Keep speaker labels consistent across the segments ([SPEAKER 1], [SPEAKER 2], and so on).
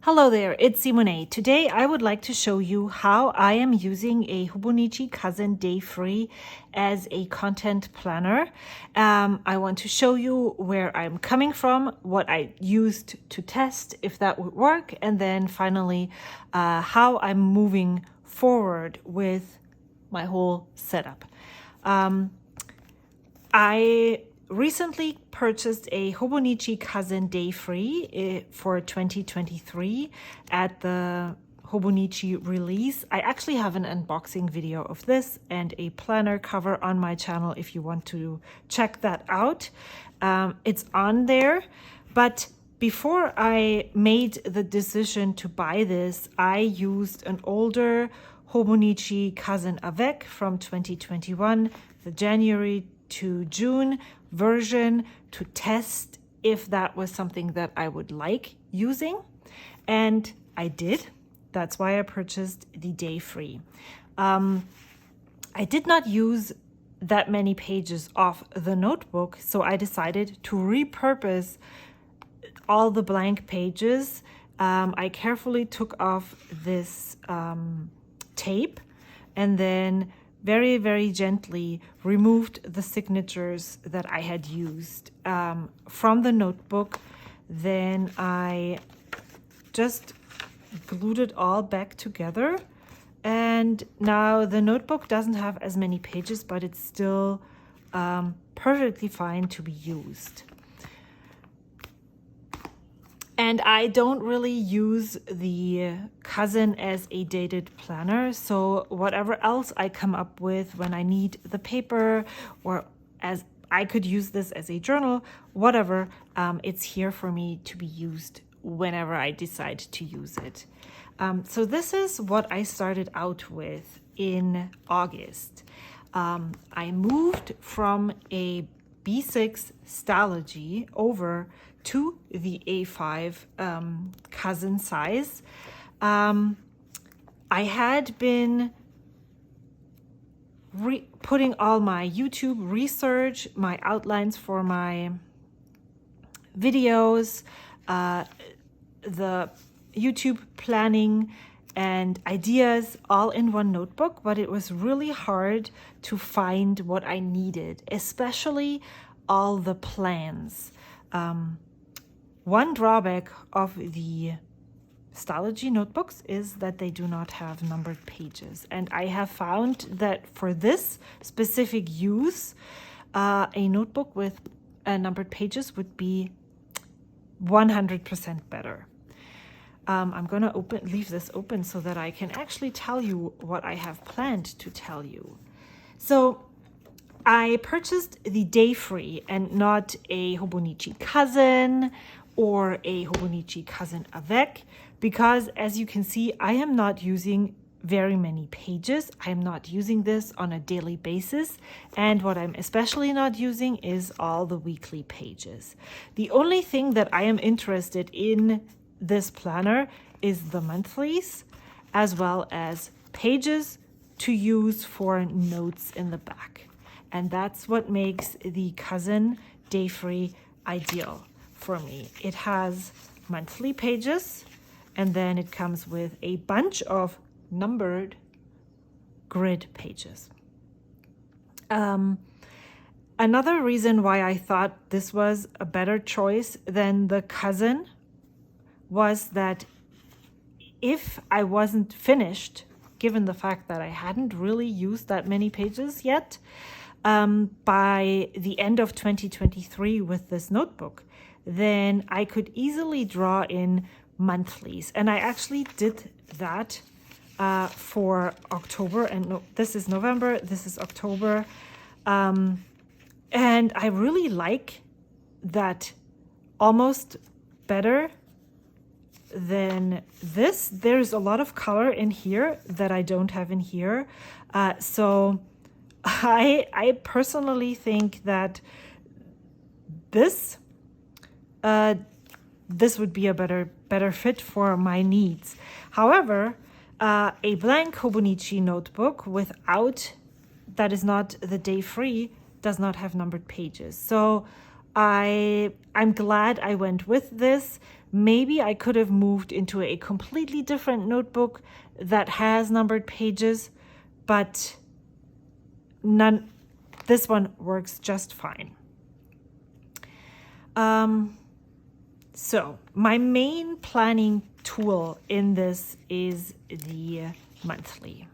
[SPEAKER 1] Hello there, it's Simone. Today I would like to show you how I am using a Hobonichi Cousin Day Free as a content planner. I want to show you where I'm coming from, what I used to test, if that would work, and then finally how I'm moving forward with my whole setup. I recently purchased a Hobonichi Cousin Day Free for 2023 at the Hobonichi release. I actually have an unboxing video of this and a planner cover on my channel if you want to check that out. It's on there, but before I made the decision to buy this, I used an older Hobonichi Cousin Avec from 2021, the January to June version, to test if that was something that I would like using. And I did. That's why I purchased the Day Free. I did not use that many pages off the notebook, so I decided to repurpose all the blank pages. I carefully took off this tape and then very, very gently removed the signatures that I had used from the notebook. Then I just glued it all back together. And now the notebook doesn't have as many pages, but it's still perfectly fine to be used. And I don't really use the Cousin as a dated planner. So whatever else I come up with when I need the paper, or as I could use this as a journal, whatever, it's here for me to be used whenever I decide to use it. So this is what I started out with in August. I moved from a B6 Stalogy over to the A5 Cousin size. I had been putting all my YouTube research, my outlines for my videos, the YouTube planning and ideas all in one notebook, but it was really hard to find what I needed, especially all the plans. One drawback of the Stalogy notebooks is that they do not have numbered pages. And I have found that for this specific use, a notebook with numbered pages would be 100% better. I'm going to leave this open so that I can actually tell you what I have planned to tell you. So I purchased the Day Free and not a Hobonichi Cousin or a Hobonichi Cousin Avec, because as you can see, I am not using very many pages. I am not using this on a daily basis. And what I'm especially not using is all the weekly pages. The only thing that I am interested in this planner is the monthlies, as well as pages to use for notes in the back. And that's what makes the Cousin Day Free ideal for me. It has monthly pages, and then it comes with a bunch of numbered grid pages. Another reason why I thought this was a better choice than the Cousin was that if I wasn't finished, given the fact that I hadn't really used that many pages yet, by the end of 2023 with this notebook, then I could easily draw in monthlies. And I actually did that for October. And no, this is November, this is October. And I really like that almost better than this. There's a lot of color in here that I don't have in here. So I personally think that this would be a better fit for my needs. However, a blank Hobonichi notebook that is not the Day Free does not have numbered pages. So I'm glad I went with this Maybe I could have moved into a completely different notebook that has numbered pages, but this one works just fine. So my main planning tool in this is the monthly.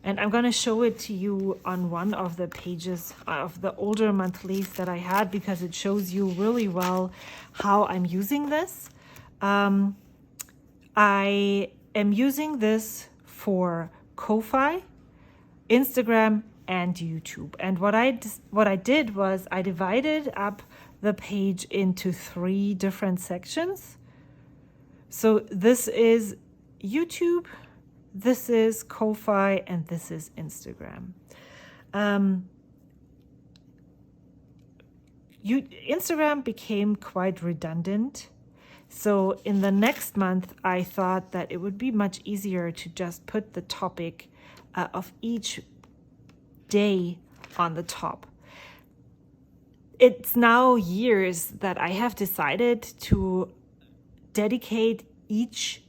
[SPEAKER 1] And I'm going to show it to you on one of the pages of the older monthlies that I had, because it shows you really well how I'm using this. I am using this for Ko-fi, Instagram, and YouTube. And what I did was I divided up the page into 3 different sections. So this is YouTube, this is Ko-fi, and this is Instagram. Instagram became quite redundant. So in the next month, I thought that it would be much easier to just put the topic of each day on the top. It's now years that I have decided to dedicate each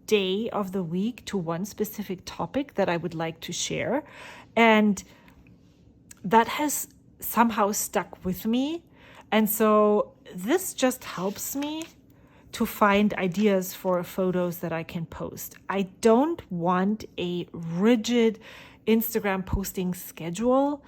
[SPEAKER 1] day of the week to one specific topic that I would like to share. And that has somehow stuck with me. And so this just helps me to find ideas for photos that I can post. I don't want a rigid Instagram posting schedule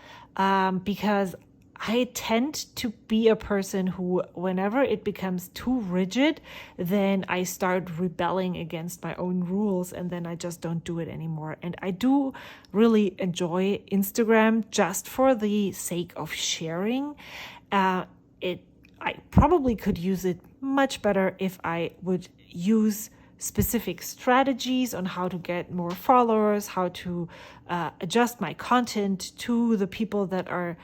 [SPEAKER 1] because I tend to be a person who, whenever it becomes too rigid, then I start rebelling against my own rules, and then I just don't do it anymore. And I do really enjoy Instagram just for the sake of sharing. I probably could use it much better if I would use specific strategies on how to get more followers, how to adjust my content to the people that are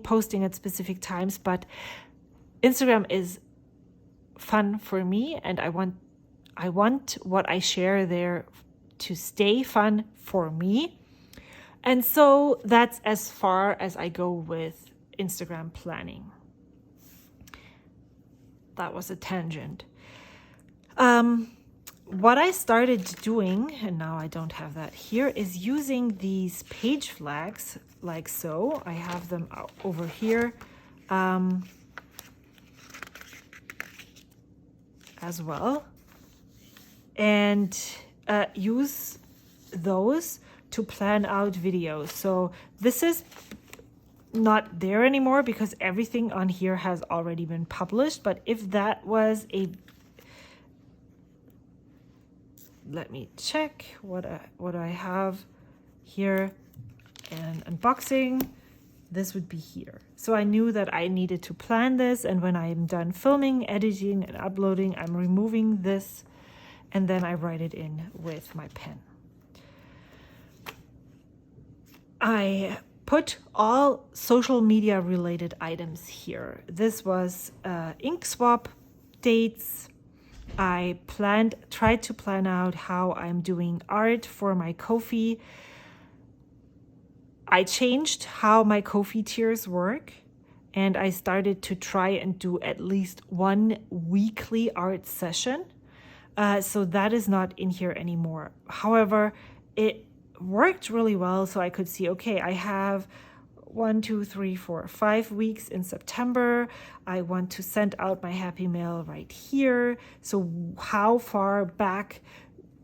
[SPEAKER 1] posting at specific times. But Instagram is fun for me, and I want what I share there to stay fun for me. And so that's as far as I go with Instagram planning. That was a tangent. What I started doing, and now I don't have that here, is using these page flags like so. I have them over here as well. And use those to plan out videos. So this is not there anymore because everything on here has already been published. But if that was let me check what I have here, and unboxing, this would be here. So I knew that I needed to plan this, and when I am done filming, editing, and uploading, I'm removing this, and then I write it in with my pen. I put all social media related items here. This was ink swap dates. I tried to plan out how I'm doing art for my Ko-fi. I changed how my Ko-fi tiers work, and I started to try and do at least one weekly art session. So that is not in here anymore. However, it worked really well, so I could see, okay, I have 1, 2, 3, 4, 5 weeks in September. I want to send out my happy mail right here. So how far back,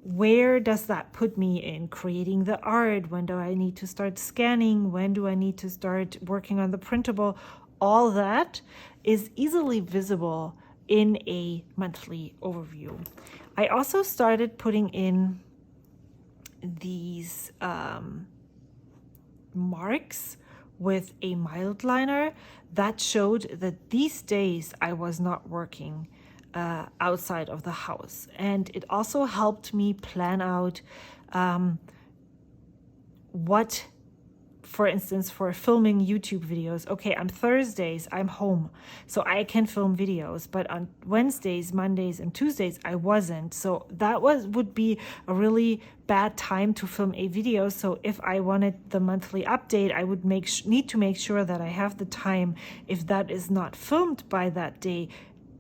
[SPEAKER 1] where does that put me in creating the art? When do I need to start scanning? When do I need to start working on the printable? All that is easily visible in a monthly overview. I also started putting in these marks with a mild liner that showed that these days I was not working outside of the house. And it also helped me plan out what, for instance, for filming YouTube videos, okay, on Thursdays, I'm home, so I can film videos, but on Wednesdays, Mondays, and Tuesdays, I wasn't. So that would be a really bad time to film a video. So if I wanted the monthly update, I would need to make sure that I have the time, if that is not filmed by that day,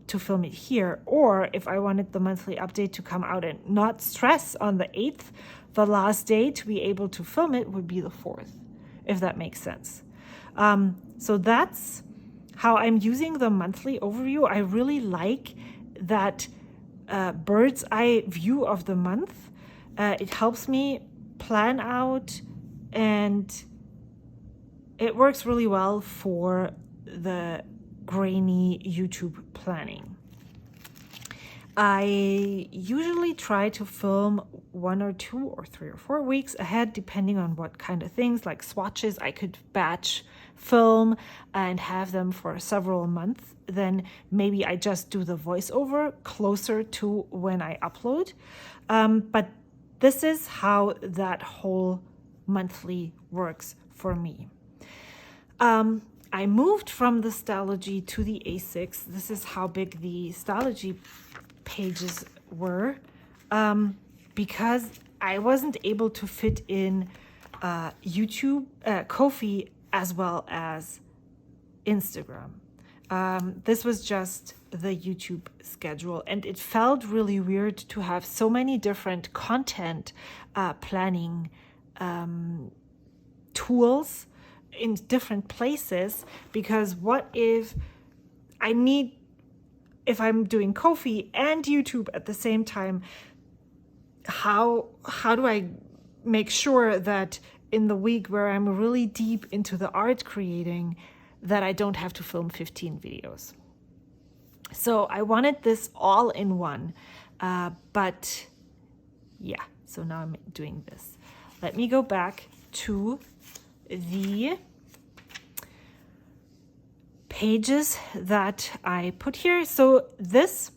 [SPEAKER 1] to film it here, or if I wanted the monthly update to come out and not stress on the 8th, the last day to be able to film it would be the 4th, if that makes sense. So that's how I'm using the monthly overview. I really like that bird's eye view of the month. It helps me plan out, and it works really well for the grainy YouTube planning. I usually try to film 1 or 2 or 3 or 4 weeks ahead, depending on what kind of things, like swatches. I could batch film and have them for several months. Then maybe I just do the voiceover closer to when I upload. But this is how that whole monthly works for me. I moved from the Stylogy to the A6. This is how big the Stylogy pages were, because I wasn't able to fit in YouTube, Ko-fi, as well as Instagram. This was just the YouTube schedule, and it felt really weird to have so many different content planning tools in different places, because what if I'm doing Ko-fi and YouTube at the same time, how do I make sure that in the week where I'm really deep into the art creating, that I don't have to film 15 videos? So I wanted this all in one, but yeah, so now I'm doing this. Let me go back to the pages that I put here. So this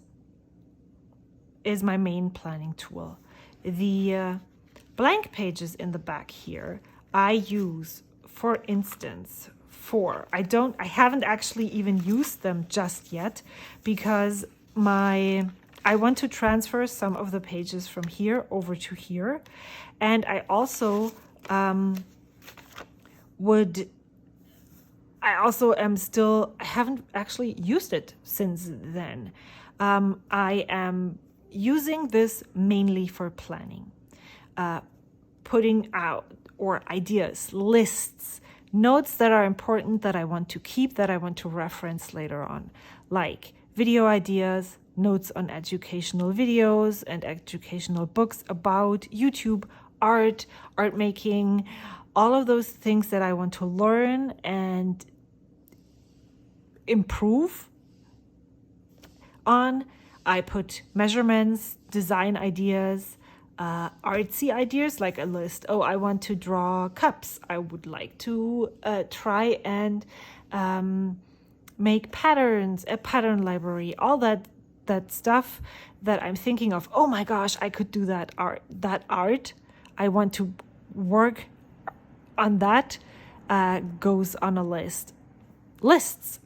[SPEAKER 1] is my main planning tool. The blank pages in the back here I use, for instance, I haven't actually even used them just yet, because I want to transfer some of the pages from here over to here, and I also I haven't actually used it since then. I am using this mainly for planning, putting out or ideas, lists, notes that are important that I want to keep, that I want to reference later on, like video ideas, notes on educational videos and educational books about YouTube, art making, all of those things that I want to learn and improve on. I put measurements, design ideas, artsy ideas, like a list. Oh, I want to draw cups. I would like to try and make patterns, a pattern library, all that stuff that I'm thinking of. Oh my gosh, I could do that art. I want to work on that, goes on a list. Lists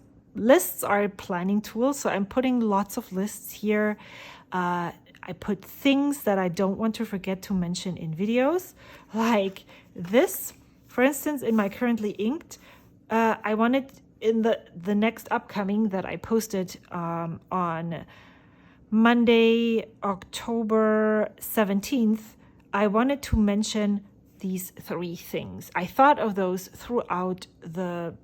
[SPEAKER 1] are a planning tool, so I'm putting lots of lists here. I put things that I don't want to forget to mention in videos, like this. For instance, in my currently inked, I wanted in the next upcoming that I posted on Monday, October 17th, I wanted to mention these 3 things. I thought of those throughout the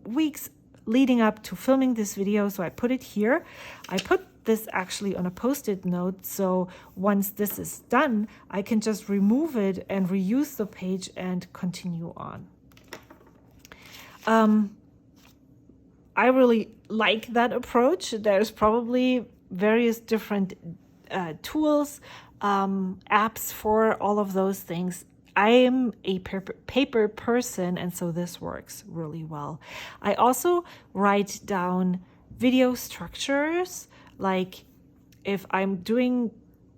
[SPEAKER 1] weeks leading up to filming this video, so I put it here. I put this actually on a post-it note, so once this is done, I can just remove it and reuse the page and continue on. I really like that approach. There's probably various different tools, apps for all of those things. I am a paper person, and so this works really well. I also write down video structures, like if I'm doing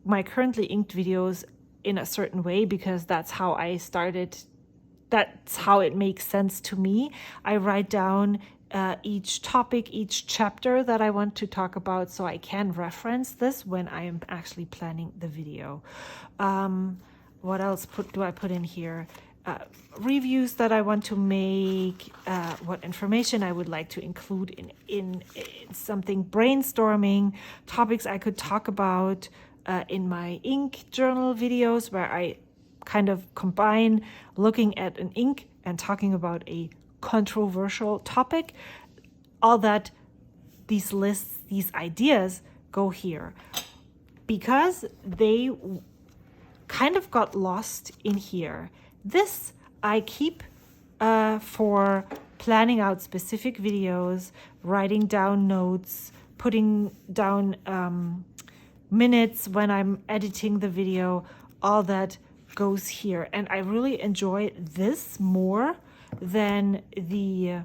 [SPEAKER 1] my currently inked videos in a certain way, because that's how I started, that's how it makes sense to me. I write down each topic, each chapter that I want to talk about, so I can reference this when I am actually planning the video. What else do I put in here? reviews that I want to make, what information I would like to include in something, brainstorming topics I could talk about in my ink journal videos, where I kind of combine looking at an ink and talking about a controversial topic. All that, these lists, these ideas go here because they kind of got lost in here. This I keep for planning out specific videos, writing down notes, putting down minutes when I'm editing the video. All that goes here, and I really enjoy this more than the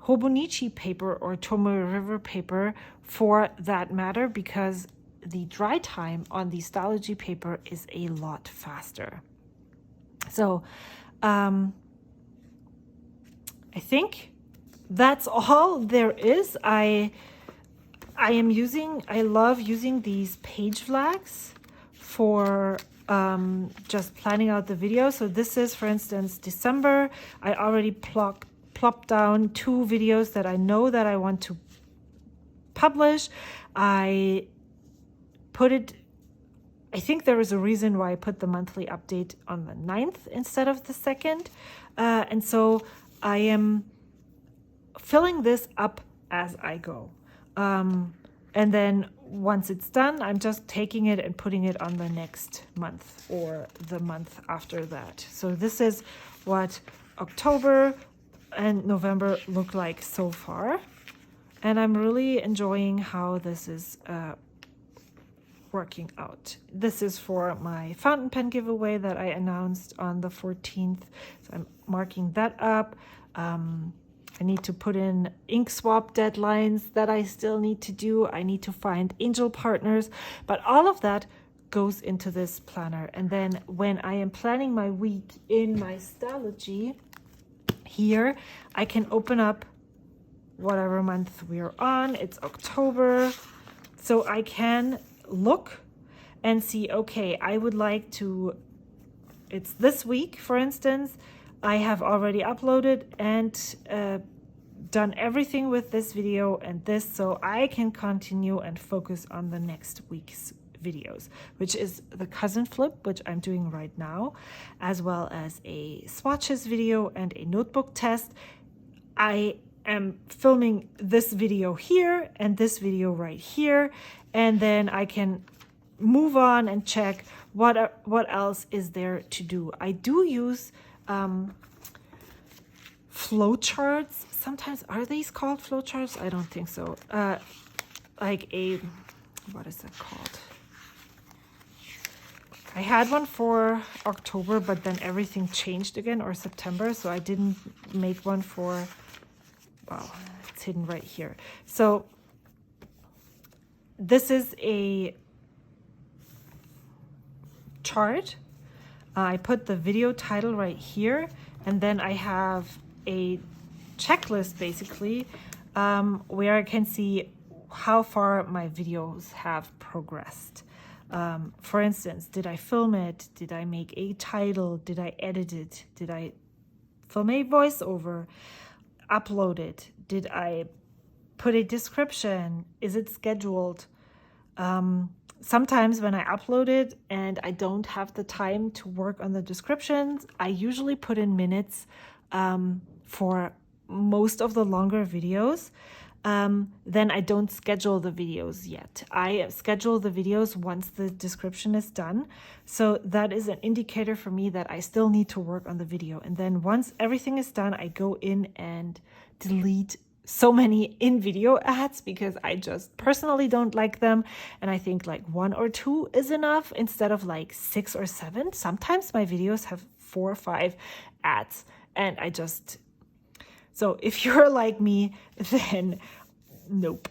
[SPEAKER 1] Hobonichi paper or Tomoe River paper for that matter, because the dry time on the Stylogy paper is a lot faster. So I think that's all there is. I love using these page flags for just planning out the video. So this is, for instance, December. I already plopped down 2 videos that I know that I want to publish. I think there is a reason why I put the monthly update on the 9th instead of the 2nd. And so I am filling this up as I go. And then once it's done, I'm just taking it and putting it on the next month or the month after that. So this is what October and November look like so far. And I'm really enjoying how this is working out. This is for my fountain pen giveaway that I announced on the 14th. So I'm marking that up. I need to put in ink swap deadlines that I still need to do. I need to find angel partners, but all of that goes into this planner. And then when I am planning my week in my Stylogy here, I can open up whatever month we're on. It's October. So I can look and see, okay, I would like to, it's this week, for instance, I have already uploaded and done everything with this video and this, so I can continue and focus on the next week's videos, which is the cousin flip, which I'm doing right now, as well as a swatches video and a notebook test. I am filming this video here and this video right here, and then I can move on and check what else is there to do. I do use flowcharts. Sometimes, are these called flowcharts? I don't think so. Like a, what is that called? I had one for October, but then everything changed again, or September, so I didn't make one for, well, it's hidden right here. So this is a chart. I put the video title right here, and then I have a checklist basically where I can see how far my videos have progressed. For instance, did I film it? Did I make a title? Did I edit it? Did I film a voiceover? Upload it? Did I put a description? Is it scheduled? Sometimes when I upload it and I don't have the time to work on the descriptions, I usually put in minutes for most of the longer videos. Then I don't schedule the videos yet. I schedule the videos once the description is done. So that is an indicator for me that I still need to work on the video. And then once everything is done, I go in and delete so many in-video ads because I just personally don't like them. And I think like 1 or 2 is enough instead of like 6 or 7. Sometimes my videos have 4 or 5 ads, and I just... So if you're like me, then nope.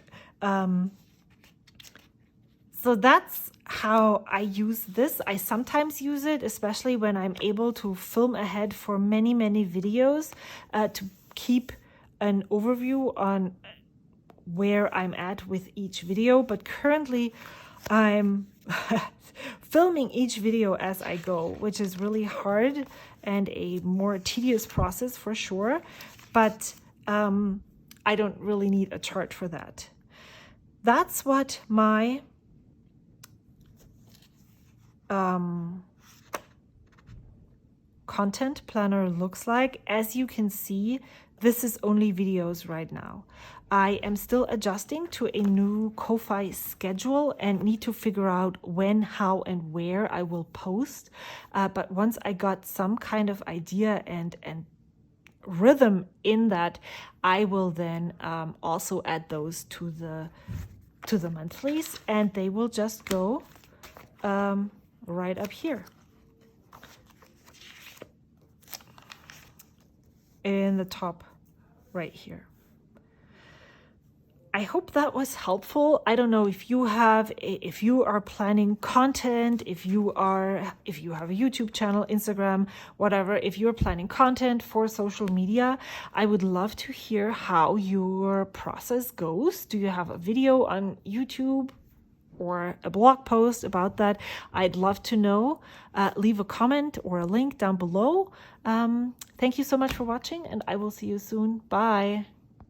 [SPEAKER 1] So that's how I use this. I sometimes use it, especially when I'm able to film ahead for many, many videos to keep an overview on where I'm at with each video. But currently I'm filming each video as I go, which is really hard and a more tedious process for sure, but I don't really need a chart for that. That's what my content planner looks like. As you can see, this is only videos right now. I am still adjusting to a new Ko-Fi schedule and need to figure out when, how, and where I will post. But once I got some kind of idea and rhythm in that, I will then also add those to the monthlies, and they will just go right up here in the top right here. I hope that was helpful. I don't know if you are planning content, if you have a YouTube channel, Instagram, whatever, if you're planning content for social media, I would love to hear how your process goes. Do you have a video on YouTube or a blog post about that? I'd love to know. Leave a comment or a link down below. Thank you so much for watching, and I will see you soon. Bye.